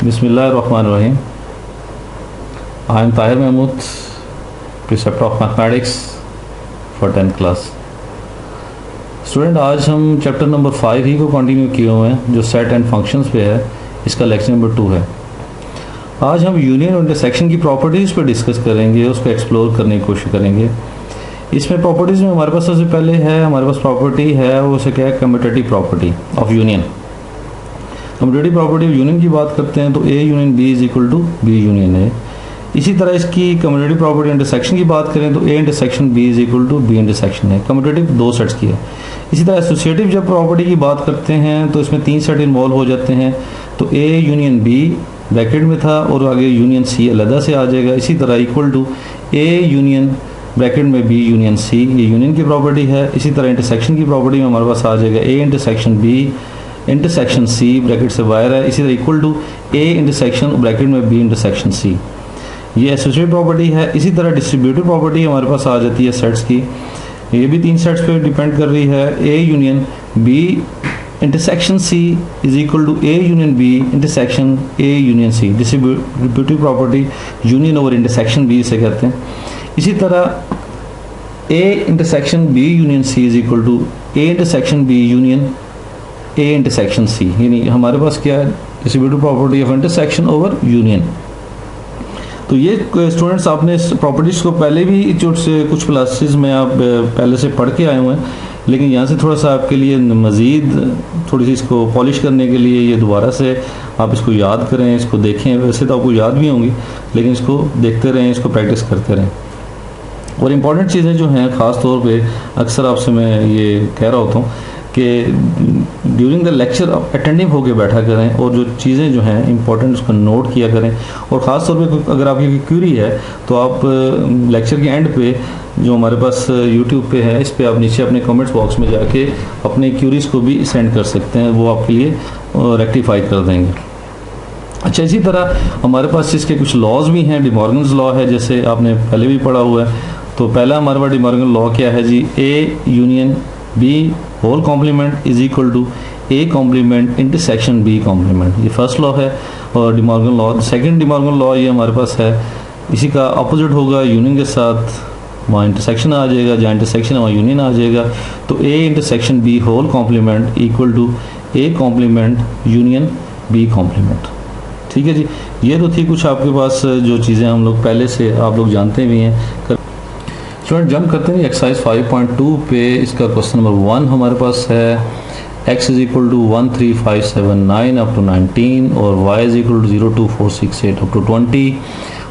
बिस्मिल्लाहिर्रहमानिर्रहीम। I am Tahir Mahmood, preceptor of mathematics for 10th class. Student, आज हम चैप्टर नंबर 5 ही को कंटिन्यू किए हुए हैं जो सेट एंड फंक्शंस पे है। इसका लेक्चर नंबर 2 है। आज हम यूनियन और इंटरसेक्शन की प्रॉपर्टीज़ पे डिस्कस करेंगे, उसको एक्सप्लोर करने की कोशिश करेंगे। इसमें प्रॉपर्टीज़ में हमारे पास सबसे पहले है, हमारे पास प्रॉपर्टी है वो उसे क्या है, commutative property of union. Commutative property of union की बात करते हैं तो A union B is equal to B union A. इसी तरह इसकी कम्यूटेटिव प्रॉपर्टी इंटरसेक्शन की बात करें तो A intersection B is equal to B intersection है। कम्यूटेटिव 2 सेट्स की है। इसी तरह एसोसिएटिव जब प्रॉपर्टी की बात करते हैं तो इसमें 3 सेट इन्वॉल्व हो जाते हैं। तो ए यूनियन बी ब्रैकेट में था और आगे यूनियन सी अलग से आ जाएगा। इसी तरह equal to A union bracket में बी यूनियन सी, ये यूनियन की प्रॉपर्टी है। इसी तरह इंटरसेक्शन की प्रॉपर्टी में हमारे पास आ जाएगा A intersection B intersection C bracket से बाहर है। इसी तरह equal to A intersection bracket में बी इंटरसेक्शन सी, ये एसोसिएटिव प्रॉपर्टी है। इसी तरह डिस्ट्रीब्यूटिव प्रॉपर्टी हमारे पास आ जाती है सेट्स की। ये भी 3 सेट्स पे डिपेंड कर रही है। A union B intersection C is equal to A union B intersection A union C. Distributive property union over intersection B इसे कहते हैं। इसी तरह A intersection B union C is equal to A intersection B union A intersection C, यानी हमारे पास क्या है, distributive property of intersection over union. तो ये स्टूडेंट्स आपने इस प्रॉपर्टीज़ को पहले भी कुछ क्लासेस में आप पहले से पढ़ के आए हुए हैं, लेकिन यहाँ से थोड़ा सा आपके लिए मज़ीद थोड़ी सी इसको पॉलिश करने के लिए ये दोबारा से आप इसको याद करें, इसको देखें। वैसे तो आपको याद भी होंगी, लेकिन इसको देखते रहें, इसको प्रैक्टिस करते रहें। और इम्पॉर्टेंट चीज़ें जो हैं ख़ास तौर पे अक्सर आपसे मैं ये कह रहा होता हूँ कि ड्यूरिंग द लेक्चर आप अटेंटिव होकर बैठा करें और जो चीज़ें जो हैं इंपॉर्टेंट उसको नोट किया करें। और ख़ास तौर पे अगर आपकी क्यूरी है तो आप लेक्चर के एंड पे जो हमारे पास यूट्यूब पे है, इस पे आप नीचे अपने कमेंट्स बॉक्स में जाके अपने क्यूरीज को भी सेंड कर सकते हैं, वो आपके लिए रेक्टिफाई कर देंगे। अच्छा, इसी तरह हमारे पास इसके कुछ लॉज भी हैं। डिमॉर्गन्स लॉ है, जैसे आपने पहले भी पढ़ा हुआ है। तो पहला हमारे पास डिमॉर्गन लॉ क्या है जी, A union B whole complement is equal to A complement intersection B complement, ये फर्स्ट लॉ है। और De Morgan law second De Morgan law ये हमारे पास है। इसी का अपोजिट होगा, यूनियन के साथ वहाँ इंटरसेक्शन आ जाएगा, जहाँ इंटरसेक्शन है वहाँ यूनियन आ जाएगा। तो A intersection B whole complement equal to A complement union B complement. ठीक है जी, ये तो थी कुछ आपके पास जो चीज़ें हम लोग पहले से आप लोग जानते भी हैं। स्टूडेंट जंप करते हैं एक्सरसाइज 5.2 पे। इसका क्वेश्चन नंबर 1 हमारे पास है x is equal to 13579 up to 19 और y is equal to 02468 up to 20।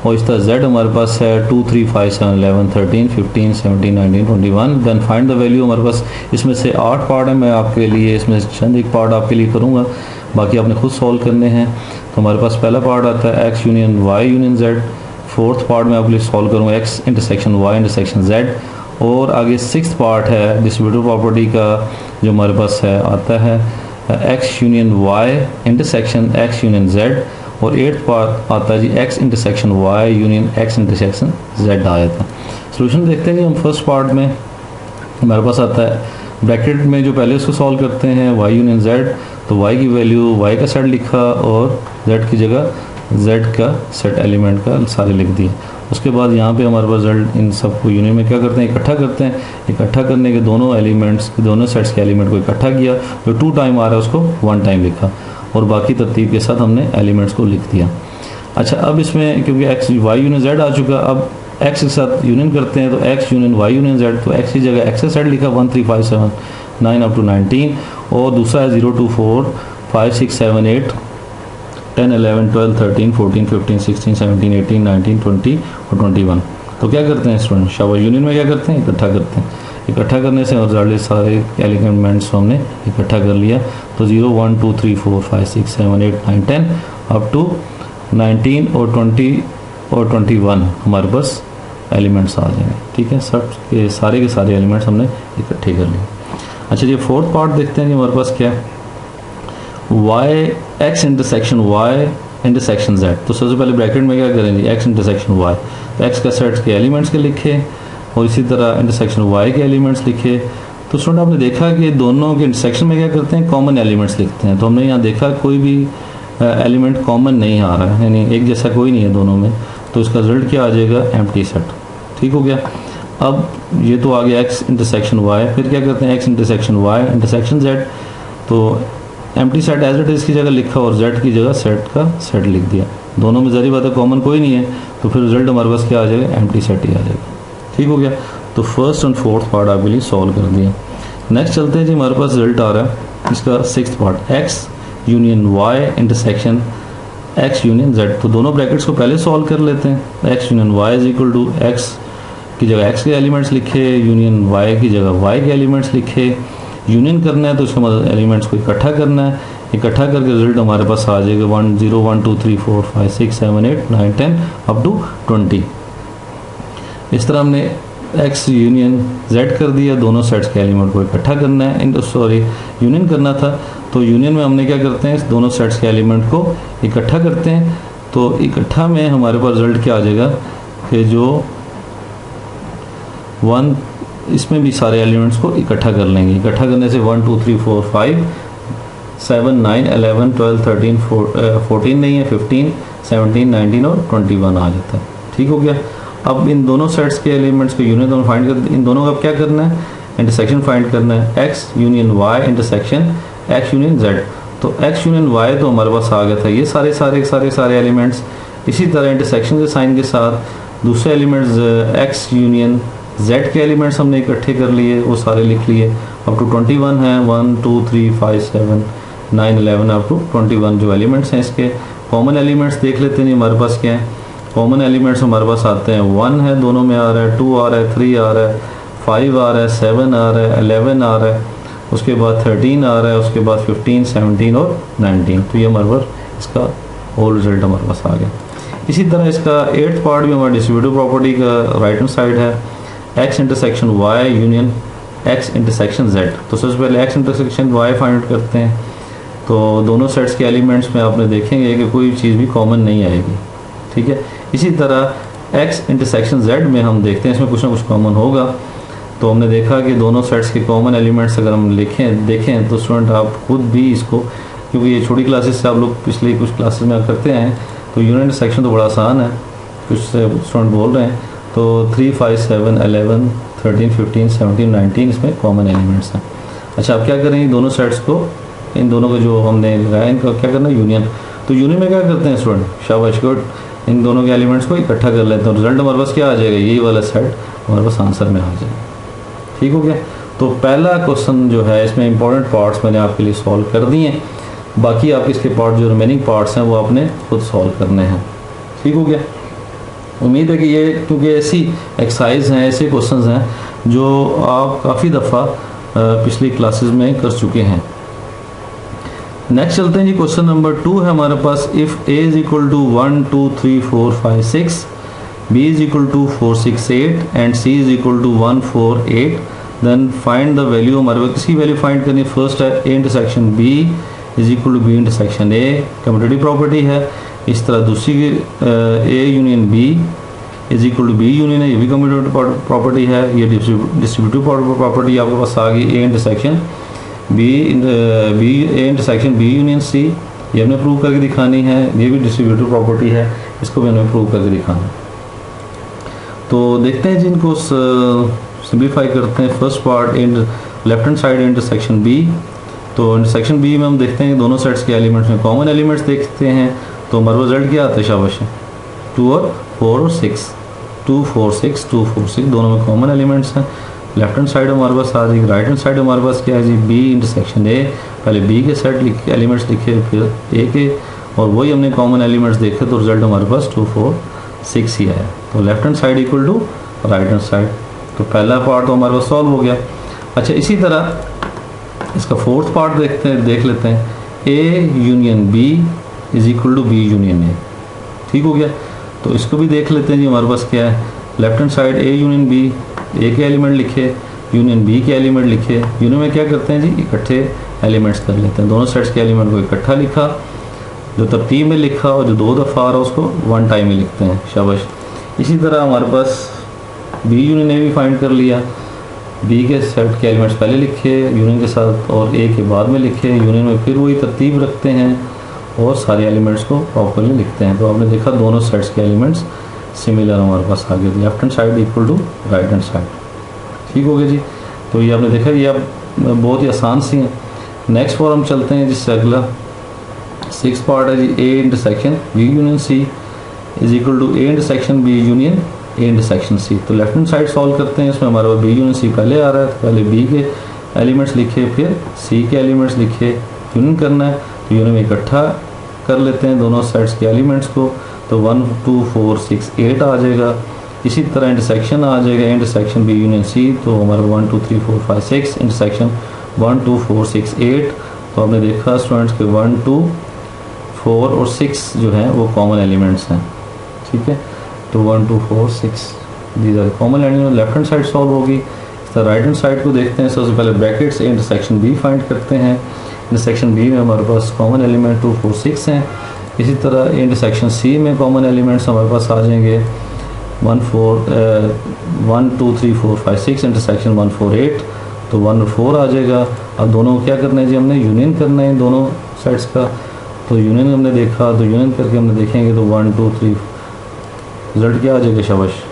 और इस तरह z हमारे पास है 2357 11 13 15 17 19 21। Then find the value. हमारे पास इसमें से 8 पार्ट है, मैं आपके लिए इसमें चंद एक पार्ट आपके लिए करूँगा, बाकी आपने खुद सॉल्व करने हैं। तो हमारे पास पहला पार्ट आता है x union y union z। Fourth part में आपके लिए सॉल्व करूँगा x intersection y intersection z। और आगे 6th पार्ट है डिस्ट्रीब्यूटिव प्रॉपर्टी का, जो हमारे पास है आता है x union y intersection x union z। और 8th पार्ट आता है जी x intersection y union x intersection z आ जाता है। सोल्यूशन देखते हैं जी। हम फर्स्ट पार्ट में हमारे पास आता है ब्रैकेट में जो पहले उसको सॉल्व करते हैं y यूनियन z। तो y की वैल्यू y का सेट लिखा और z की जगह z का सेट एलिमेंट का सारे लिख दिए। उसके बाद यहाँ पे हमारे पास रिजल्ट इन सब को यूनियन में क्या करते हैं, इकट्ठा करते हैं। इकट्ठा करने के दोनों एलिमेंट्स दोनों सेट्स के एलिमेंट को इकट्ठा किया, जो 2 टाइम आ रहा है उसको 1 टाइम लिखा और बाकी तरतीब के साथ हमने एलिमेंट्स को लिख दिया। अच्छा, अब इसमें क्योंकि x y यूनियन z आ चुका, अब x के साथ यूनियन करते हैं। तो x union y union z, तो x की जगह x का सेट लिखा 13579 अप टू 19 और दूसरा है 024 5 6 7 8 10 11 12 13 14 15 16 17 18 19 20 और 21। तो क्या करते हैं स्टूडेंट, शाबाश, यूनियन में क्या करते हैं, इकट्ठा करते हैं। इकट्ठा करने से और सारे एलिमेंट्स हमने इकट्ठा कर लिया। तो 0 1 2 3 4 5 6 7 8 9 10 अप टू 19 और 20 और 21 हमारे पास एलिमेंट्स आ जाएंगे। ठीक है, सब के सारे एलिमेंट्स हमने इकट्ठे कर लिए। अच्छा जी, फोर्थ पार्ट देखते हैं जी। हमारे पास क्या है, x intersection y intersection z। तो सबसे पहले ब्रैकेट में क्या करेंगे, x इंटरसेक्शन y। तो x का सेट के एलिमेंट्स के लिखे और इसी तरह इंटरसेक्शन y के एलिमेंट्स लिखे। तो स्टूडेंट आपने देखा कि दोनों के इंटरसेक्शन में क्या करते हैं, कॉमन एलिमेंट्स लिखते हैं। तो हमने यहाँ देखा कोई भी एलिमेंट कॉमन नहीं आ रहा है, यानी एक जैसा कोई नहीं है दोनों में, तो इसका रिजल्ट क्या आ जाएगा, एम्प्टी सेट। ठीक हो गया। अब ये तो आ गया x इंटरसेक्शन y, फिर क्या करते हैं x intersection y intersection z, तो empty set as it is की जगह लिखा और z की जगह सेट का सेट लिख दिया। दोनों में ज़ाहिर बात है कॉमन कोई नहीं है, तो फिर रिजल्ट हमारे पास क्या आ जाएगा, एम्प्टी सेट ही आ जाएगा। ठीक हो गया। तो फर्स्ट एंड फोर्थ पार्ट आपके लिए सॉल्व कर दिया। नेक्स्ट चलते हैं जी, हमारे पास रिजल्ट आ रहा है इसका sixth part, x union y intersection x union z। तो दोनों ब्रैकेट्स को पहले सॉल्व कर लेते हैं। x union y is equal to x की जगह x के एलिमेंट्स लिखे, यूनियन y की जगह y के एलिमेंट्स लिखे। यूनियन करना है तो इसका मतलब एलिमेंट्स को इकट्ठा करना है, इकट्ठा करके रिजल्ट हमारे पास आ जाएगा 1 0 1 2 3 4 5 6 7 8 9 10 अप टू 20। इस तरह हमने x यूनियन z कर दिया, दोनों सेट्स के एलिमेंट को इकट्ठा करना है, सॉरी यूनियन करना था। तो यूनियन में हमने क्या करते हैं, इस दोनों सेट्स के एलिमेंट को इकट्ठा करते हैं। तो इकट्ठा में हमारे पास रिजल्ट क्या आ जाएगा कि जो 1, इसमें भी सारे एलिमेंट्स को इकट्ठा कर लेंगे। इकट्ठा करने से 1 2 3 4 5 7 9 11 12 13 14 नहीं है, 15 17 19 और 21 आ जाता है। ठीक हो गया। अब इन दोनों सेट्स के एलिमेंट्स को यूनियन दोनों फाइंड कर, इन दोनों का क्या करना है, इंटरसेक्शन फाइंड करना है। x union y intersection x union z। तो x यूनियन y तो हमारे पास आ गया था, ये सारे एलिमेंट्स। इसी तरह इंटरसेक्शन के साइन के साथ दूसरे एलिमेंट्स x यूनियन z के एलिमेंट्स हमने इकट्ठे कर लिए, वो सारे लिख लिए। अप टू 21 हैं, 1 2 3 5 7 9 11 अप टू 21 जो एलिमेंट्स हैं। इसके कॉमन एलिमेंट्स देख लेते हैं हमारे पास क्या है। कॉमन एलिमेंट्स हमारे पास आते हैं, 1 है दोनों में आ रहा है, 2 आ रहा है, 3 आ रहा है, 5 आ रहा है, 7 आ रहा है, 11 आ रहा है, उसके बाद 13 आ रहा है, उसके बाद 15 17 और 19। तो ये हमारे पास इसका होल रिजल्ट हमारे पास आ गया। इसी तरह इसका 8th पार्ट भी हमारा डिस्ट्रीब्यूटिव प्रॉपर्टी का राइट हैंड साइड है, x intersection y union x intersection z। तो सबसे पहले x इंटरसेक्शन y फाइंड करते हैं। तो दोनों सेट्स के एलिमेंट्स में आपने देखेंगे कि कोई चीज़ भी कॉमन नहीं आएगी। ठीक है। इसी तरह x इंटरसेक्शन z में हम देखते हैं इसमें कुछ ना कुछ कॉमन होगा। तो हमने देखा कि दोनों सेट्स के कॉमन एलिमेंट्स अगर हम देखें तो स्टूडेंट आप खुद भी इसको, क्योंकि ये छोटी क्लासेस से आप लोग पिछले कुछ क्लासेस में करते हैं, तो यूनियन इंटरसेक्शन तो बड़ा आसान है, कुछ स्टूडेंट बोल रहे हैं। तो 3 5 7 11 13 15 17 19 इसमें कॉमन एलिमेंट्स हैं। अच्छा, अब क्या करेंगे, दोनों सेट्स को, इन दोनों को जो हमने लगाया इनका क्या करना है, यूनियन। तो यूनियन में क्या करते हैं स्टूडेंट, शाबाश गुड, इन दोनों के एलिमेंट्स को इकट्ठा कर लेते हैं। रिजल्ट हमारे पास क्या आ जाएगा, यही वाला सेट हमारे पास आंसर में आ जाएगा। ठीक हो गया। तो पहला क्वेश्चन जो है इसमें इंपॉर्टेंट पार्ट्स मैंने आपके लिए सॉल्व कर दिए हैं, बाकी आप इसके पार्ट जो रिमेनिंग पार्ट्स हैं वो आपने खुद सॉल्व करने हैं। ठीक हो गया। उम्मीद है कि ये, क्योंकि ऐसी एक्सरसाइज हैं, ऐसे क्वेश्चंस हैं जो आप काफ़ी दफ़ा पिछली क्लासेस में कर चुके हैं। नेक्स्ट चलते हैं जी, क्वेश्चन नंबर 2 है हमारे पास। If a is equal to 1 2 3 4 5 6, b is equal to 4 6 8 and c is equal to 1 4 8, then find the value. हमारे पास किसी वैल्यू फाइंड करनी। फर्स्ट है a intersection b is equal to b intersection a, commutative property है। इस तरह दूसरी a union b is equal to b union है, ये भी कम्यूटेटिव प्रॉपर्टी है। ये डिस्ट्रीब्यूटिव प्रॉपर्टी आपके पास आ गई, a intersection b intersection b union c, ये हमने प्रूव करके दिखानी है। ये भी डिस्ट्रीब्यूटिव प्रॉपर्टी है, इसको भी हमें प्रूव करके दिखाना है। तो देखते हैं जिनको सिंप्लीफाई करते हैं। First part left hand side intersection b। तो इंटरसेक्शन b में हम देखते हैं दोनों सेट्स के एलिमेंट्स में कॉमन एलिमेंट्स देखते हैं। तो हमारा रिजल्ट क्या आता है, शाबाश, 2 और 4 और 6, 2 4 6 2 4 6 दोनों में कॉमन एलिमेंट्स हैं। लेफ्ट हैंड साइड हमारे पास आ जाएगी, राइट हैंड साइड हमारे पास क्या है जी, b इंटरसेक्शन a। पहले b के सेट एलिमेंट्स लिखे, फिर a के, और वही हमने कॉमन एलिमेंट्स देखे, तो रिजल्ट हमारे पास 2 4 6 ही आया। तो left hand side equal to right hand side. तो पहला पार्ट तो हमारे पास सॉल्व हो गया। अच्छा, इसी तरह इसका फोर्थ पार्ट देख लेते हैं। a union b is equal to b union a। ठीक हो गया। तो इसको भी देख लेते हैं जी, हमारे पास क्या है, left hand side a union b, a के एलिमेंट लिखे, यूनियन b के एलिमेंट लिखे। यूनियन में क्या करते हैं जी, इकट्ठे एलिमेंट्स कर लेते हैं। दोनों सेट्स के एलिमेंट को इकट्ठा लिखा, जो तरतीब में लिखा, और जो 2 दफ़ा आ रहा है उसको 1 टाइम में लिखते हैं, शाबाश। इसी तरह हमारे पास b यूनियन a भी फाइंड कर लिया। b के सेट के एलिमेंट्स पहले लिखे यूनियन के साथ, और a के बाद में लिखे। यूनियन में फिर वही तरतीब रखते हैं और सारे एलिमेंट्स को प्रॉपरली लिखते हैं। तो आपने देखा दोनों सेट्स के एलिमेंट्स सिमिलर हमारे पास आ गए, left hand side equal to right hand side. ठीक हो गया जी। तो ये आपने देखा, ये अब बहुत ही आसान सी हैं। नेक्स्ट फॉर हम चलते हैं जिससे अगला 6 पार्ट है जी, A intersection B union C is equal to A intersection B union A intersection C. तो लेफ्ट हैंड साइड सॉल्व करते हैं। इसमें हमारे पास बी यूनियन सी पहले आ रहा है, तो पहले बी के एलिमेंट्स लिखे, फिर सी के एलिमेंट्स लिखे, यूनियन करना है। तो यूनियन में इकट्ठा कर लेते हैं दोनों सेट्स के एलिमेंट्स को, तो 1 2 4 6 8 आ जाएगा। इसी तरह इंटरसेक्शन आ जाएगा, इंटरसेक्शन बी यूनियन सी, तो हमारा 1 2 3 4 5 6 इंटरसेक्शन 1 2 4 6 8। तो आपने देखा स्टूडेंट्स के 1 2 4 और 6 जो हैं वो कॉमन एलिमेंट्स हैं। ठीक है, तो 1 2 4 6 these are common element. Left hand side solve होगी। तो राइट हैंड साइड को देखते हैं। सबसे पहले ब्रैकेट से इंटरसेक्शन बी फाइंड करते हैं। इंटरसेक्शन बी में हमारे पास कॉमन एलिमेंट 2 4 6 हैं। इसी तरह इंटरसेक्शन सी में कॉमन एलिमेंट्स हमारे पास आ जाएंगे 1 2 3 4 5 6 इंटरसेक्शन 1 4 8, तो 1 और 4 आ जाएगा। अब दोनों को क्या करना है जी, हमने यूनियन करना है दोनों सेट्स का। तो यूनियन हमने देखा, तो यूनियन करके हमने देखेंगे तो 1 2 3 रिजल्ट क्या आ जाएगा, शाबाश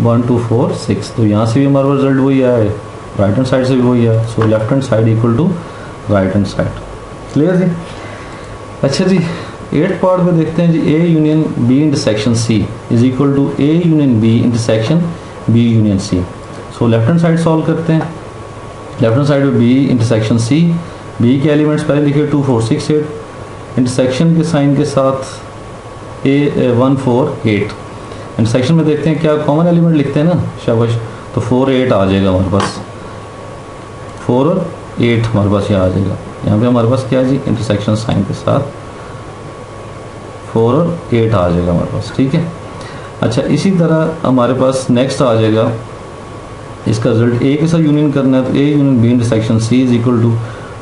1 2 4 6। तो यहाँ से भी हमारा रिजल्ट वही आया है, राइट हैंड साइड से भी वही है। So left hand side equal to right hand side. Clear जी। अच्छा जी, 8th पार्ट में देखते हैं जी, A union B intersection C is equal to A union B intersection B union C. So left hand side solve करते हैं। Left hand side में बी इंटरसेक्शन सी, बी के एलिमेंट्स पहले लिखे 2 4 6 8, इंटरसेक्शन के साइन के साथ ए 1 4 8। इंटरसेक्शन में देखते हैं क्या कॉमन एलिमेंट लिखते हैं ना, शाबाश, तो 4 8 आ जाएगा हमारे पास, 4 और 8 हमारे पास यहाँ आ जाएगा। यहाँ पे हमारे पास क्या है जी, इंटरसेक्शन साइन के साथ 4 और 8 आ जाएगा हमारे पास। ठीक है। अच्छा, इसी तरह हमारे पास नेक्स्ट आ जाएगा, इसका रिजल्ट ए के साथ यूनियन करना है। तो A union B intersection C is equal to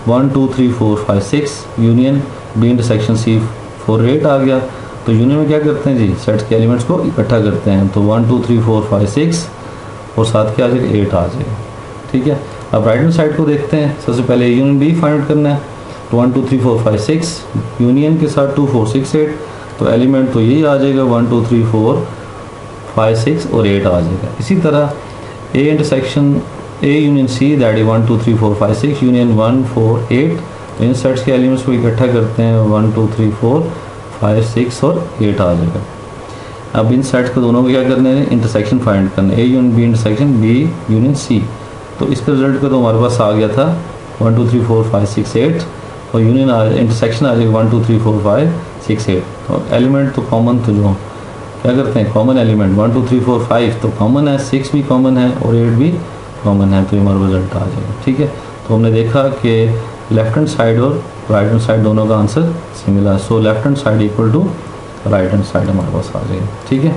1 2 3 4 5 6 union B intersection C 4 8 आ गया। तो यूनियन में क्या करते हैं जी, सेट्स के एलिमेंट्स को इकट्ठा करते हैं। तो 1 2 3 4 5 6 और साथ क्या आ जाएगा, 8 आ जाएगा। ठीक है। अब राइट हैंड साइड को देखते हैं। सबसे पहले यूनियन बी फाइंड करना है। तो 1 2 3 4 5 6 यूनियन के साथ 2 4 6 8, तो एलिमेंट तो यही आ जाएगा 1 2 3 4 5 6 और 8 आ जाएगा। इसी तरह A intersection A union C, that is 1 2 3 4 5 6 union 1 4 8। तो इन सेट्स के एलिमेंट्स को इकट्ठा करते हैं, 1 2 3 4 5 6 और 8 आ जाएगा। अब इन सेट्स को दोनों को क्या करना है, इंटरसेक्शन फाइंड करना है। A union B intersection B union C. तो इसके रिजल्ट का तो हमारे पास आ गया था 1 2 3 4 5 6 8, और यूनियन इंटरसेक्शन आ जाएगा 1 2 3 4 5 6 8। तो एलिमेंट तो कॉमन, तो जो क्या करते हैं कॉमन एलिमेंट 1 2 3 4 5 तो कॉमन है, 6 भी कॉमन है और 8 भी कॉमन है, तो हमारा रिजल्ट आ जाएगा। ठीक है। तो हमने देखा कि लेफ्ट हैंड साइड और राइट हैंड साइड दोनों का आंसर सिमिलर है। So left hand side equal to right hand side हमारे पास आ जाएगा। ठीक है।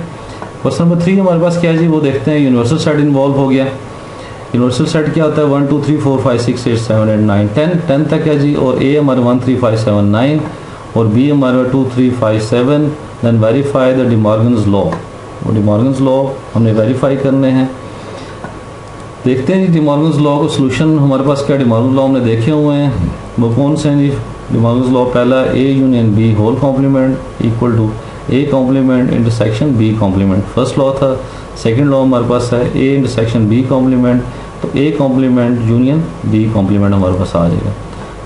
क्वेश्चन नंबर 3 हमारे पास क्या है जी, वो देखते हैं। यूनिवर्सल सेट इन्वॉल्व हो गया। यूनिवर्सल सेट क्या होता है, 1 2 3 4 5 6 8 7 8 9 10 तक है जी। और ए हमारे 1 3 5 7 9 और बी हमारे 2 3 5 7। Then verify the de Morgan's law. वो डिमॉर्गन्स लॉ हमने वेरीफाई करने हैं। देखते हैं जी डिमॉर्गन्स लॉ का सोल्यूशन हमारे पास क्या, डिमॉर्गन्स लॉ हमने देखे हुए हैं, वो कौन से हैं जी। डिमॉर्गन्स लॉ पहला, A union B whole complement equal to A complement intersection B complement, first law था। सेकंड लॉ हमारे पास है ए इंटरसेक्शन बी कॉम्प्लीमेंट, तो A complement union B complement हमारे पास आ जाएगा।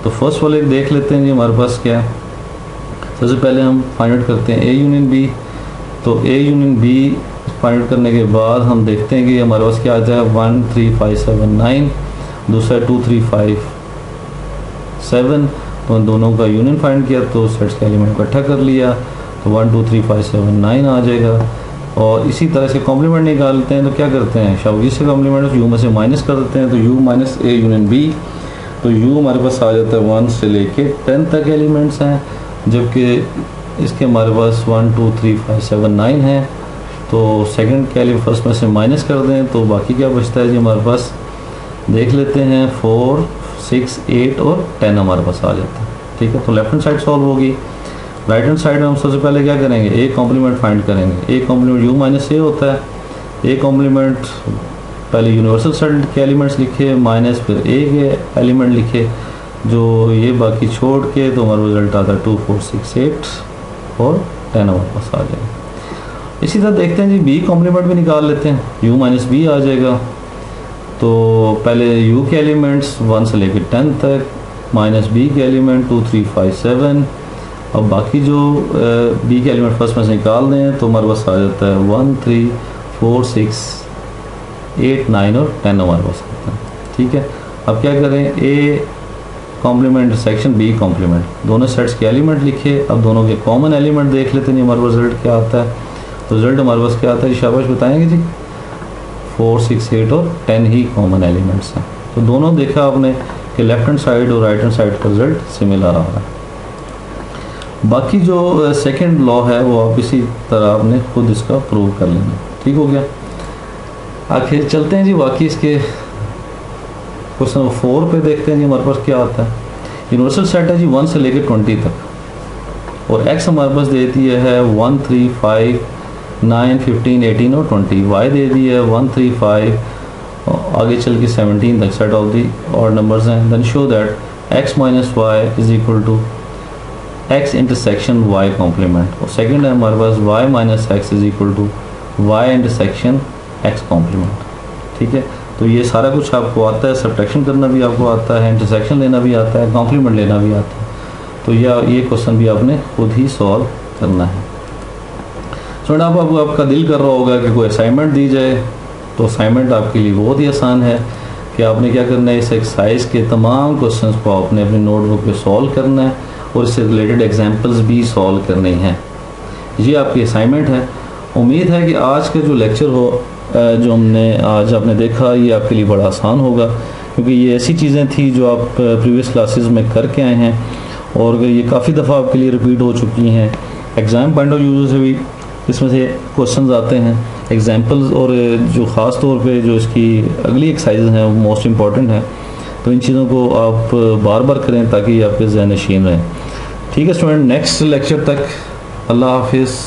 तो फर्स्ट वाले देख लेते हैं जी हमारे पास क्या है। सबसे पहले हम फाइंड आउट करते हैं ए यूनियन बी। तो A union B find out करने के बाद हम देखते हैं कि हमारे पास क्या आता है 1 3 5 7 9, दूसरा 2 3 5 7। तो दोनों का यूनियन फाइंड किया, तो सेट्स का एलिमेंट इकट्ठा कर लिया, तो 1 2 3 5 7 9 आ जाएगा। और इसी तरह से कॉम्प्लीमेंट निकालते हैं, तो क्या करते हैं, शाबाश से कॉम्प्लीमेंट यू में से माइनस कर देते हैं, तो U minus A union B. तो यू हमारे पास आ जाता है 1 से लेके 10 तक एलिमेंट्स हैं, जबकि इसके हमारे पास 1 2 3 5 7 9 है। तो सेकंड के एलिमेंट फर्स्ट में से माइनस कर दें, तो बाकी क्या बचता है जी हमारे पास, देख लेते हैं 4 6 8 और 10 हमारे पास आ जाता है। ठीक है। तो लेफ्ट हैंड साइड सॉल्व होगी। राइट हैंड साइड में हम सबसे पहले क्या करेंगे, ए कॉम्प्लीमेंट फाइंड करेंगे। ए कॉम्प्लीमेंट यू माइनस ए होता है। ए कॉम्प्लीमेंट पहले यूनिवर्सल सेट के एलिमेंट्स लिखे, माइनस फिर ए के एलिमेंट लिखे, जो ये बाकी छोड़ के तो हमारा रिजल्ट आता है 2 4 6 8 और 10 हमारे पास आ जाएगा। इसी तरह देखते हैं जी बी कॉम्प्लीमेंट भी निकाल लेते हैं, u माइनस बी आ जाएगा। तो पहले u के एलिमेंट्स 1 से लेकर 10 तक, माइनस बी के एलिमेंट 2 3 5 7। अब बाकी जो बी के एलिमेंट फर्स्ट में से निकाल दें तो हमारे पास आ जाता है 1 3 4 6 8 9 और 10 हमारे पास आता है। ठीक है, अब क्या करें, A complement section B complement, दोनों सेट्स के एलिमेंट लिखे। अब दोनों के कॉमन एलिमेंट देख लेते हैं हमारे पास रिजल्ट क्या आता है। तो रिजल्ट हमारे पास क्या आता है, शाबाश बताएंगे जी, 4 6 8 और 10 ही कॉमन एलिमेंट्स हैं। तो दोनों देखा आपने कि लेफ्ट हैंड साइड और राइट हैंड साइड का रिजल्ट सिमिलर आ रहा है। बाकी जो सेकंड लॉ है वो आप इसी तरह आपने खुद इसका प्रूव कर लेना। ठीक हो गया, आखिर चलते हैं जी बाकी इसके क्वेश्चन नंबर 4 पे देखते हैं जी हमारे पास क्या आता है। यूनिवर्सल सेट है जी 1 से लेकर 20 तक और x हमारे पास दे दी है 1 3 5 9 15 18 और 20। y दे दी है 1 3 5 आगे चल के 17 तक सेट ऑफ दी और नंबर्स हैं। Then show that x minus y is equal to x intersection y complement. और सेकंड है हमारे पास y minus x is equal to y intersection x complement. ठीक है, तो ये सारा कुछ आपको आता है, सब्ट्रैक्शन करना भी आपको आता है, इंटरसेक्शन लेना भी आता है, कॉम्प्लीमेंट लेना भी आता है। तो ये क्वेश्चन भी आपने खुद ही सॉल्व करना है। स्टूडेंट अब आपका दिल कर रहा होगा कि कोई असाइनमेंट दी जाए, तो असाइनमेंट आपके लिए बहुत ही आसान है कि आपने क्या करना है, इस एक्सरसाइज के तमाम क्वेश्चंस को आपने अपनी नोटबुक पे सॉल्व करना है और इससे रिलेटेड एग्जांपल्स भी सॉल्व करने हैं। ये आपकी असाइनमेंट है। उम्मीद है कि आज का जो लेक्चर जो हमने आज आपने देखा ये आपके लिए बड़ा आसान होगा, क्योंकि ये ऐसी चीज़ें थी जो आप प्रीवियस क्लासेस में करके आए हैं और ये काफ़ी दफ़ा आपके लिए रिपीट हो चुकी हैं। एग्ज़ाम पॉइंट ऑफ व्यू से भी इसमें से क्वेश्चंस आते हैं, एग्जांपल्स, और जो ख़ास तौर पे जो इसकी अगली एक्सरसाइज हैं वो मोस्ट इम्पॉर्टेंट हैं। तो इन चीज़ों को आप बार बार करें ताकि आपके ज़हन नशीन रहें। ठीक है स्टूडेंट, नेक्स्ट लेक्चर तक अल्लाह हाफिज़।